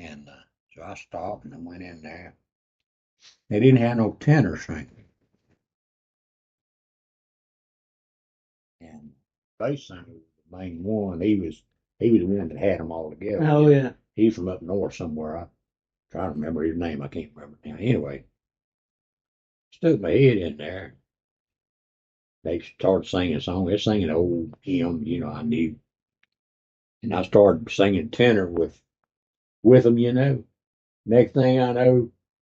And so I stopped and I went in there. They didn't have no tenor singing. And bass singer was the main one. He was the one that had them all together. Oh yeah. He's from up north somewhere. I try to remember his name. I can't remember now. Anyway, stood my head in there. They started singing a song. They're singing old hymn, I knew. And I started singing tenor with them, Next thing I know,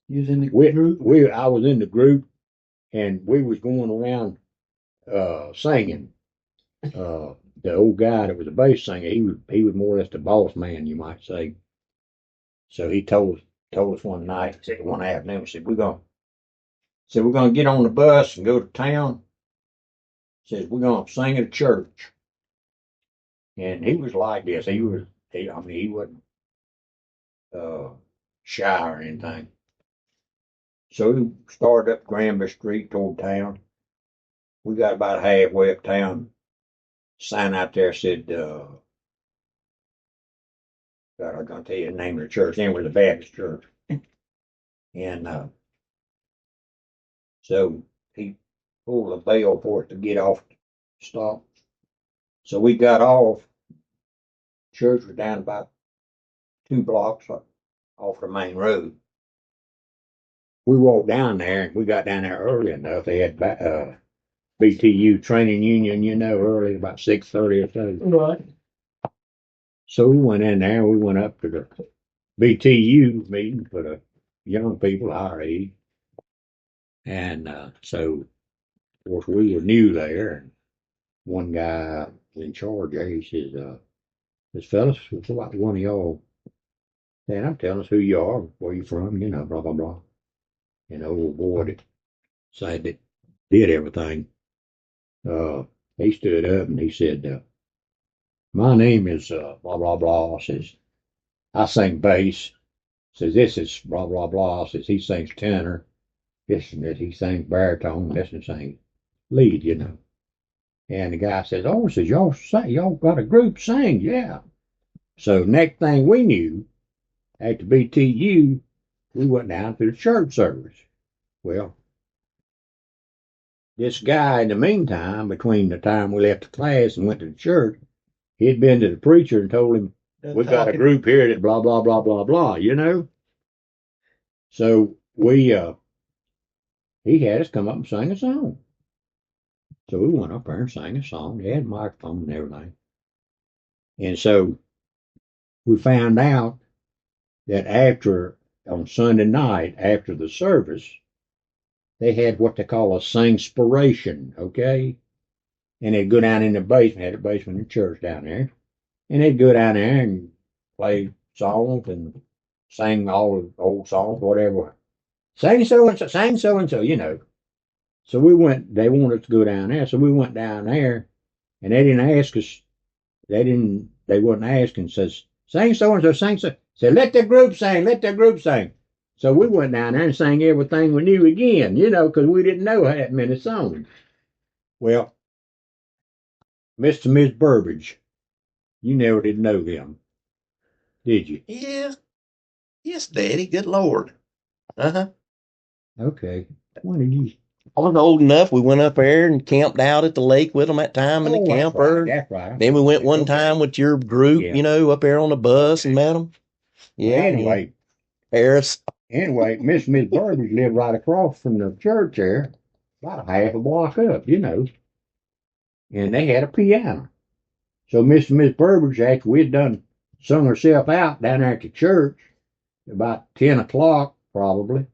You was in the we, group? I was in the group and we was going around singing. The old guy that was a bass singer, he was more or less the boss man, you might say. So he told us one night, said one afternoon, said we're gonna get on the bus and go to town. Says we're gonna sing at a church. And he was like this. He wasn't uh, shy or anything. So we started up Granby Street toward town. We got about halfway up town. Sign out there said, God, I'm gonna tell you the name of the church. Then it was a Baptist church. And so he pulled a bell for us to get off, stop. So we got off. Church was down about 2 blocks off the main road. We walked down there and we got down there early enough. They had BTU training union, early about 6:30 or so. Right. So we went in there. We went up to the BTU meeting for the young people our age, and so of course we were new there. And one guy in charge there, he says, "This fellas, what one of y'all?" And I'm telling us who you are, where you from, blah blah blah. And the old boy that said that did everything. Uh, he stood up and he said, "My name is blah blah blah." Says I sing bass. Says this is blah blah blah. Says he sings tenor. This and this. He sings baritone. This and sings lead. And the guy says, "Oh," says y'all got a group sing, yeah." So next thing we knew, at the BTU, we went down to the church service. Well, this guy in the meantime, between the time we left the class and went to the church, he'd been to the preacher and told him, "We got a group here that blah blah blah blah blah." So he had us come up and sing a song. So we went up there and sang a song. They had a microphone and everything. And so we found out that on Sunday night, after the service, they had what they call a singspiration, okay? And they'd go down in the basement, had a basement in the church down there. And they'd go down there and play songs and sing all the old songs, whatever. Sing so and so, sing so and so. So they wanted us to go down there. So we went down there and they didn't ask us, they wasn't asking, says, sing so and so, sing so. Said, let the group sing, let the group sing. So we went down there and sang everything we knew again, because we didn't know that many songs. Well, Mr. and Miss Burbage, you never did know them, did you? Yeah. Yes, Daddy. Good Lord. Uh-huh. Okay. When did you? I was old enough. We went up there and camped out at the lake with them that time in the camper. That's right. Then we went one time with your group, up there on the bus and met them. Yeah. Well, anyway, Harris. Miss and Miss Burbage lived right across from the church there, about a half a block up, And they had a piano. So Miss and Miss Burbage, after we'd done sung herself out down there at the church, about 10 o'clock probably,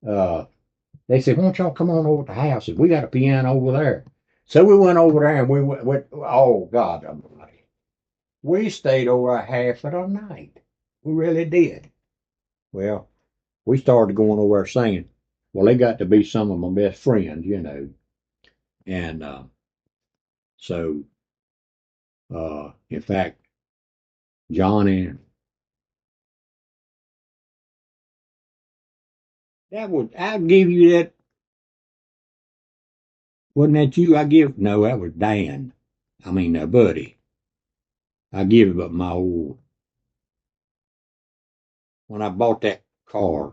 they said, "Why don't y'all come on over to the house? We got a piano over there." So we went over there and we went oh God Almighty. We stayed over a half of the night. We really did. Well, we started going over there singing. Well, they got to be some of my best friends, And so, in fact, Johnny, I'd give you that. Wasn't that you? No, that was Dan. I mean, Buddy. I give it up my old when I bought that car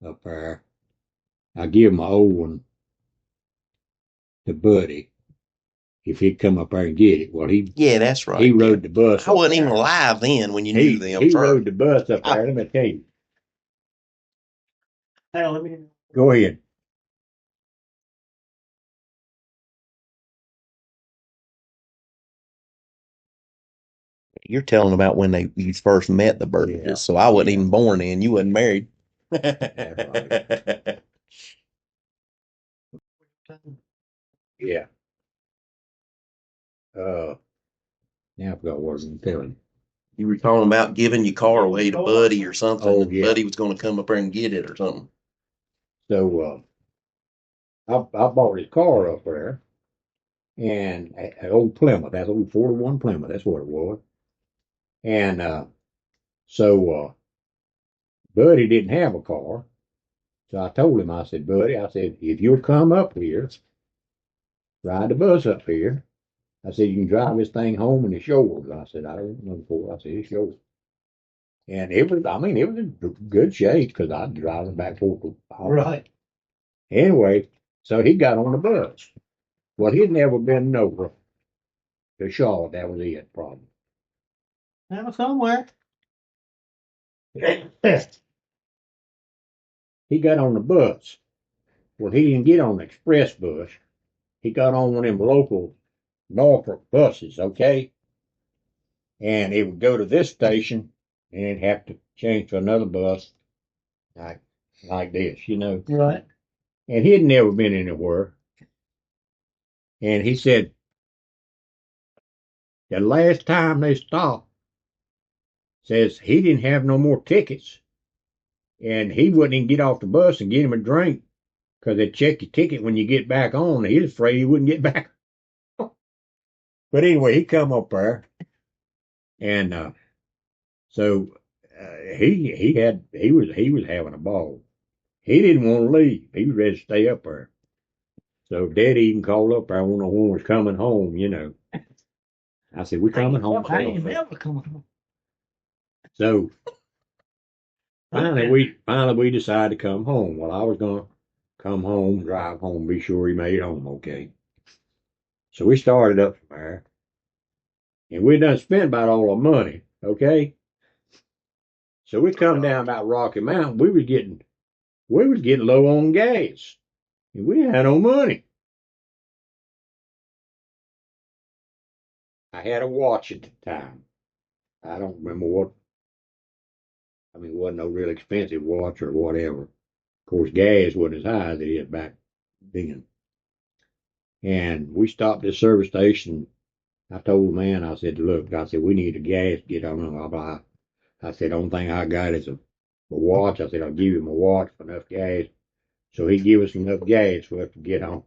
up there, I give my old one to Buddy if he'd come up there and get it. Well, Yeah, that's he right. Yeah. rode the bus I up wasn't even there. alive then when you knew them, He sir. rode the bus up there. Let me tell you. Hell, let me go ahead. You're telling about when you first met the Burgess, Yeah, so I wasn't yeah, even born then. You wasn't married. that's right. Yeah. Now I forgot what I was going to tell him. You were talking about giving your car away to Buddy or something, Oh, and yeah. Buddy was going to come up there and get it or something. So I bought his car up there, and an old Plymouth. That's old 41 Plymouth. That's what it was. And so Buddy didn't have a car. So I told him, I said, Buddy, I said, if you'll come up here, ride the bus up here. I said, you can drive this thing home and it's yours. I said, I don't know for I said, it's yours. And it was, I mean, it was in good shape because I'd drive it back and forth. Right. Anyway, so he got on the bus. Well, he'd never been over to Charlotte. That was it, problem. That was somewhere. He got on the bus. Well, he didn't get on the express bus. He got on one of them local Norfolk buses, okay? And it would go to this station and it'd have to change to another bus like this, you know. Right. And he had never been anywhere. And he said the last time they stopped, says he didn't have no more tickets. And he wouldn't even get off the bus and get him a drink because they check your ticket when you get back on. He was afraid he wouldn't get back. But anyway, he come up there, and so he was having a ball. He didn't want to leave. He was ready to stay up there. So Daddy even called up there when no one was coming home. You know, I said, "We're coming home." I ain't never coming home. So finally we decided to come home. Well, I was gonna come home, drive home, be sure he made it home okay. So we started up from there, and we done spent about all our money, okay? So we come down about Rocky Mountain. We was getting low on gas, and we had no money. I had a watch at the time. I don't remember what. I mean, it wasn't no real expensive watch or whatever. Of course, gas wasn't as high as it is back then. And we stopped at the service station. I told the man, I said, look, I said, we need a gas to get on. Blah, blah. I said, the only thing I got is a watch. I said, I'll give you my watch for enough gas. So he give us enough gas for us to get on